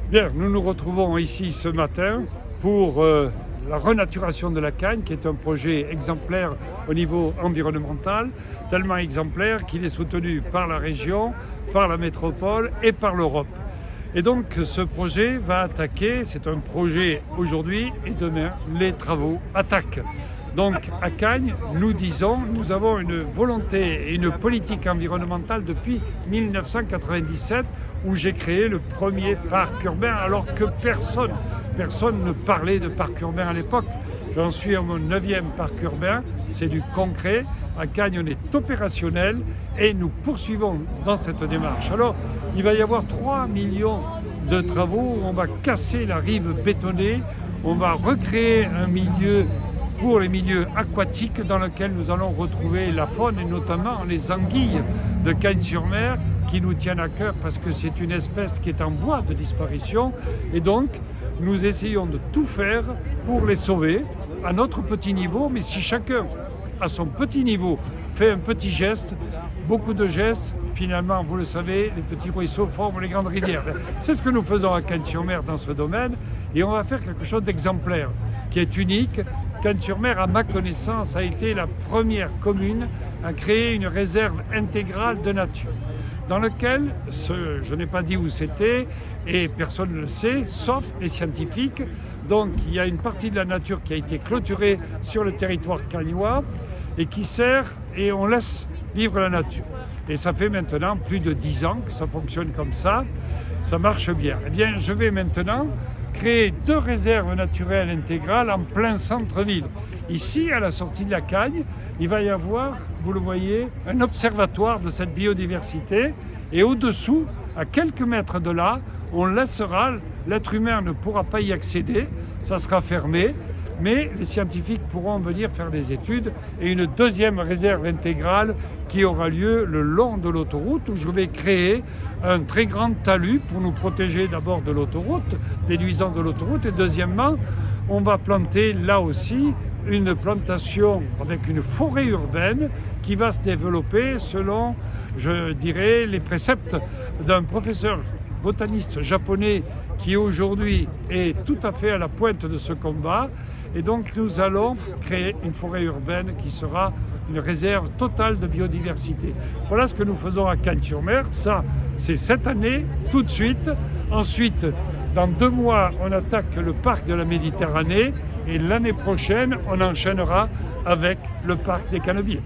Bien, nous nous retrouvons ici ce matin pour la renaturation de la Cagne, qui est un projet exemplaire au niveau environnemental, tellement exemplaire qu'il est soutenu par la région, par la métropole et par l'Europe. Et donc ce projet va attaquer, c'est un projet aujourd'hui et demain, les travaux attaquent. Donc à Cagnes, nous avons une volonté et une politique environnementale depuis 1997 où j'ai créé le premier parc urbain alors que personne ne parlait de parc urbain à l'époque. J'en suis à mon 9e parc urbain, c'est du concret. À Cagnes, on est opérationnel et nous poursuivons dans cette démarche. Alors, il va y avoir 3 millions de travaux où on va casser la rive bétonnée, on va recréer un milieu pour les milieux aquatiques dans lequel nous allons retrouver la faune et notamment les anguilles de Cagnes-sur-Mer qui nous tiennent à cœur parce que c'est une espèce qui est en voie de disparition et donc nous essayons de tout faire pour les sauver à notre petit niveau, mais si chacun à son petit niveau fait un petit geste, beaucoup de gestes, finalement, vous le savez, les petits ruisseaux forment les grandes rivières. C'est ce que nous faisons à Cagnes-sur-Mer dans ce domaine et on va faire quelque chose d'exemplaire, qui est unique. Cagnes-sur-Mer, à ma connaissance, a été la première commune à créer une réserve intégrale de nature, dans laquelle, je n'ai pas dit où c'était, et personne ne le sait, sauf les scientifiques. Donc il y a une partie de la nature qui a été clôturée sur le territoire cagnois et qui sert, et on laisse vivre la nature. Et ça fait maintenant plus de 10 ans que ça fonctionne comme ça marche bien. Eh bien, je vais maintenant créer 2 réserves naturelles intégrales en plein centre-ville. Ici, à la sortie de la Cagne, il va y avoir, vous le voyez, un observatoire de cette biodiversité. Et au-dessous, à quelques mètres de là, on laissera, l'être humain ne pourra pas y accéder, ça sera fermé, mais les scientifiques pourront venir faire des études et une 2e réserve intégrale qui aura lieu le long de l'autoroute où je vais créer un très grand talus pour nous protéger d'abord de l'autoroute, des nuisances de l'autoroute et deuxièmement, on va planter là aussi une plantation avec une forêt urbaine qui va se développer selon, je dirais, les préceptes d'un professeur botaniste japonais qui aujourd'hui est tout à fait à la pointe de ce combat. Et donc nous allons créer une forêt urbaine qui sera une réserve totale de biodiversité. Voilà ce que nous faisons à Cagnes-sur-Mer. Ça, c'est cette année, tout de suite. Ensuite, dans 2 mois, on attaque le parc de la Méditerranée et l'année prochaine, on enchaînera avec le parc des Canebiers.